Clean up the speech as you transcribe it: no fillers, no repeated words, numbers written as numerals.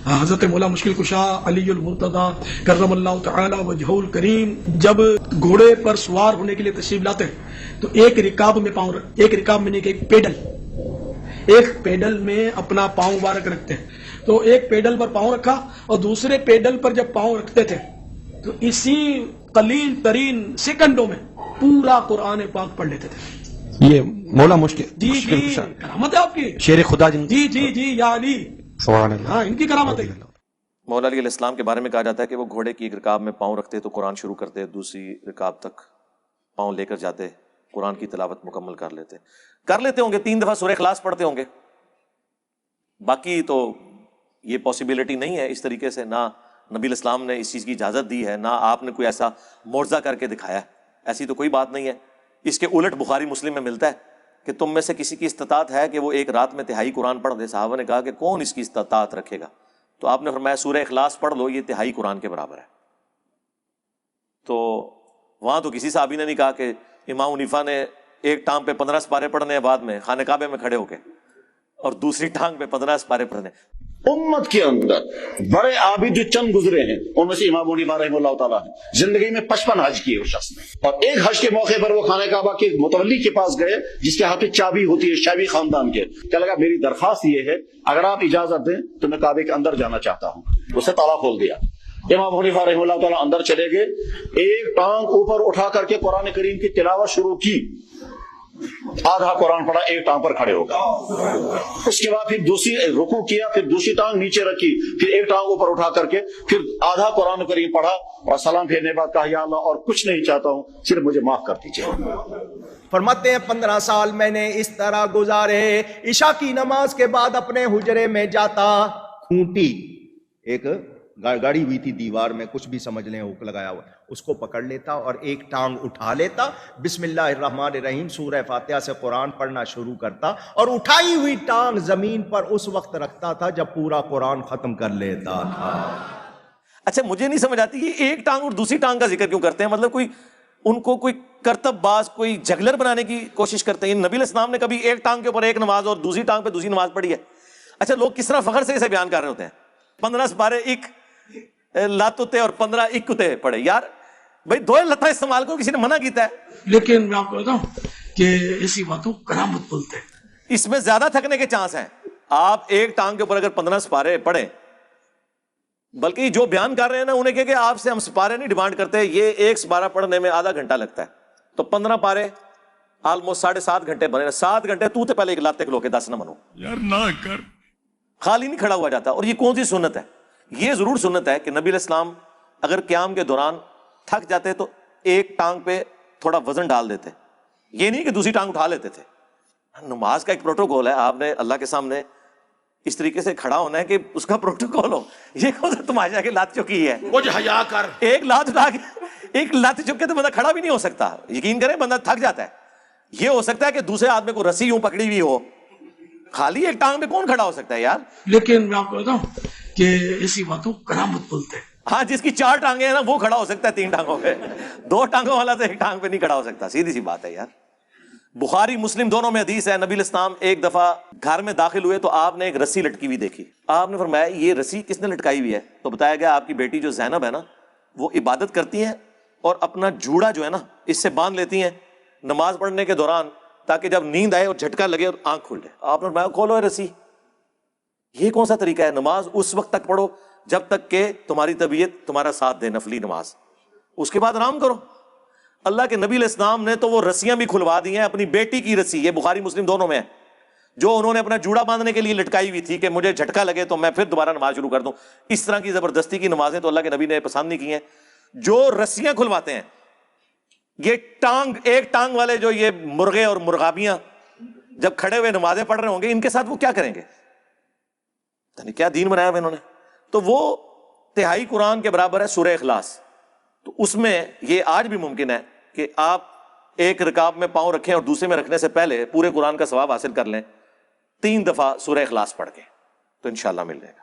حضرت مولا مشکل کشا علی المرتضیٰ کرم اللہ تعالی وجہہ الکریم جب گھوڑے پر سوار ہونے کے لیے تشریف لاتے ہیں تو ایک رکاب میں نہیں کہ ایک پیڈل میں اپنا پاؤں مبارک رکھتے ہیں. تو ایک پیڈل پر پاؤں رکھا اور دوسرے پیڈل پر جب پاؤں رکھتے تھے تو اسی قلیل ترین سیکنڈوں میں پورا قرآن پاک پڑھ لیتے تھے. یہ مولا مشکل جی کرامت ہے آپ کی، شیر خدا جی یا علی، سبحان اللہ. ہاں ان کی کرامت ہے. مولا علی علیہ السلام کے بارے میں کہا جاتا ہے کہ وہ گھوڑے کی ایک رکاب میں پاؤں رکھتے تو قرآن شروع کرتے، دوسری رکاب تک پاؤں لے کر جاتے، قرآن کی تلاوت مکمل کر لیتے ہوں گے. 3 دفعہ سورہ اخلاص پڑھتے ہوں گے. باقی تو یہ پاسبلٹی نہیں ہے اس طریقے سے، نہ نبی علیہ السلام نے اس چیز کی اجازت دی ہے، نہ آپ نے کوئی ایسا معجزہ کر کے دکھایا ہے. ایسی تو کوئی بات نہیں ہے. اس کے الٹ بخاری مسلم میں ملتا ہے کہ تم میں سے کسی کی استطاعت ہے کہ وہ ایک رات میں تہائی قرآن پڑھ دے. صحابہ نے کہا کہ کون اس کی استطاعت رکھے گا؟ تو آپ نے فرمایا سورہ اخلاص پڑھ لو، یہ تہائی قرآن کے برابر ہے. تو وہاں تو کسی صحابی نے نہیں کہا کہ امام حنیفہ نے ایک ٹانگ پہ 15 سپارے پڑھنے ہیں بعد میں خانہ کعبہ میں کھڑے ہو کے، اور دوسری ٹانگ پہ 15 سپارے پڑھنے. امت کے اندر بڑے عابد جو چند گزرے ہیں ان میں سے امام حنیفہ رحمہ اللہ تعالیٰ ہے. زندگی میں 55 حج کیے اس شخص نے، اور ایک حج کے موقع پر وہ خانہ کعبہ کے متولی کے پاس گئے جس کے ہاتھ میں چابی ہوتی ہے، شیبی خاندان کے. کہنے لگا میری درخواست یہ ہے اگر آپ اجازت دیں تو میں کعبے کے اندر جانا چاہتا ہوں. اسے تالا کھول دیا. امام حنیفہ رحمہ اللہ تعالیٰ اندر چلے گئے، ایک ٹانگ اوپر اٹھا کر کے قرآن کریم کی تلاوت شروع کی. آدھا قرآن پڑھا، ایک ٹانگ پر کھڑے ہو گئے. اس کے بعد پھر دوسری رکوع کیا، پھر دوسری ٹانگ نیچے رکھی، پھر ایک ٹانگ اوپر اٹھا کر کے پھر آدھا قرآن کریم پڑھا اور سلام پھیرنے کے بعد کہا یا اللہ اور کچھ نہیں چاہتا ہوں، صرف مجھے معاف کر دیجیے. فرماتے ہیں 15 سال میں نے اس طرح گزارے، عشاء کی نماز کے بعد اپنے حجرے میں جاتا، کھونٹی ایک گاڑی ہوئی تھی دیوار میں، کچھ بھی سمجھ لیں ہک لگایا ہوا، اس کو پکڑ لیتا اور ایک ٹانگ اٹھا لیتا، بسم اللہ الرحمن الرحیم سورہ فاتحہ سے قرآن پڑھنا شروع کرتا، اور اٹھائی ہوئی ٹانگ زمین پر اس وقت رکھتا تھا جب پورا قرآن ختم کر لیتا تھا. اچھا مجھے نہیں سمجھ آتی یہ ایک ٹانگ اور دوسری ٹانگ کا ذکر کیوں کرتے ہیں؟ مطلب کوئی ان کو کوئی کرتب باز، کوئی جگلر بنانے کی کوشش کرتے ہیں. نبی علیہ السلام نے کبھی ایک ٹانگ کے اوپر ایک نماز اور دوسری ٹانگ پہ دوسری نماز پڑھی ہے؟ اچھا لوگ کس طرح فخر سے اسے بیان کر رہے ہوتے ہیں. 15 سپارے ایک لاتوتے اور 15 اکتے پڑھے. یار بھائی 2 لتاں استعمال کو کسی نے منع کیتا ہے؟ لیکن میں آپ کو بتاؤں کہ ایسی باتوں کرامت بولتے ہیں. اس میں زیادہ تھکنے کے چانس ہیں. آپ ایک ٹانگ کے اوپر اگر 15 سپارے پڑھیں، بلکہ جو بیان کر رہے ہیں نا انہیں کہ آپ سے ہم سپارے نہیں ڈیمانڈ کرتے، یہ ایک سپارہ پڑھنے میں آدھا گھنٹہ لگتا ہے، تو 15 پارے آلموسٹ 7.5 گھنٹے بنے. 7 گھنٹے تو تے پہلے ایک لاتے کھلو کے 10 نہ منو یار نہ کر، خالی نہیں کھڑا ہوا جاتا. اور یہ کون سی سنت ہے؟ یہ ضرور سنت ہے کہ نبی علیہ السلام اگر قیام کے دوران تھک جاتے تو ایک ٹانگ پہ تھوڑا وزن ڈال دیتے، یہ نہیں کہ دوسری ٹانگ اٹھا لیتے تھے. نماز کا ایک پروٹوکول ہے، آپ نے اللہ کے سامنے اس طریقے سے کھڑا ہونا ہے کہ اس کا پروٹوکول ہو. یہ کون سا تماشا کہ لات چکی ہے؟ کچھ حیا کر، ایک لات اٹھا کے ایک لات چک کے تو بندہ کھڑا بھی نہیں ہو سکتا. یقین کریں بندہ تھک جاتا ہے. یہ ہو سکتا ہے کہ دوسرے آدمی کو رسی یوں پکڑی ہوئی ہو، خالی ایک ٹانگ پہ کون کھڑا ہو سکتا ہے یار؟ لیکن میں آپ کو بتاؤں کہ ایسی باتوں کرامت بولتے ہیں. ہاں جس کی 4 ٹانگیں ہیں نا وہ کھڑا ہو سکتا ہے 3 ٹانگوں پہ، 2 ٹانگوں والا تو ایک ٹانگ پہ نہیں کھڑا ہو سکتا. سیدھی سی بات ہے یار. بخاری مسلم دونوں میں حدیث ہے، نبی علیہ السلام ایک دفعہ گھر میں داخل ہوئے تو آپ نے ایک رسی لٹکی ہوئی دیکھی. آپ نے فرمایا یہ رسی کس نے لٹکائی ہوئی ہے؟ تو بتایا گیا آپ کی بیٹی جو زینب ہے نا وہ عبادت کرتی ہیں اور اپنا جوڑا جو ہے نا اس سے باندھ لیتی ہیں نماز پڑھنے کے دوران، تاکہ جب نیند آئے اور جھٹکا لگے اور آنکھ کھل جائے. آپ نے فرمایا کھولو رسی. یہ کون سا طریقہ ہے؟ نماز اس وقت تک پڑھو جب تک کہ تمہاری طبیعت تمہارا ساتھ دے، نفلی نماز، اس کے بعد آرام کرو. اللہ کے نبی علیہ السلام نے تو وہ رسیاں بھی کھلوا دی ہیں. اپنی بیٹی کی رسی، یہ بخاری مسلم دونوں میں ہے، جو انہوں نے اپنا جوڑا باندھنے کے لیے لٹکائی ہوئی تھی کہ مجھے جھٹکا لگے تو میں پھر دوبارہ نماز شروع کر دوں. اس طرح کی زبردستی کی نمازیں تو اللہ کے نبی نے پسند نہیں کی ہیں. جو رسیاں کھلواتے ہیں، یہ ٹانگ ایک ٹانگ والے جو یہ مرغے اور مرغابیاں جب کھڑے ہوئے نمازیں پڑھ رہے ہوں گے، ان کے ساتھ وہ کیا کریں گے؟ کیا دین بنایا ہوا انہوں نے. تو وہ تہائی قرآن کے برابر ہے سورہ اخلاص. تو اس میں یہ آج بھی ممکن ہے کہ آپ ایک رکاب میں پاؤں رکھیں اور دوسرے میں رکھنے سے پہلے پورے قرآن کا ثواب حاصل کر لیں 3 دفعہ سورہ اخلاص پڑھ کے، تو انشاءاللہ مل جائے گا.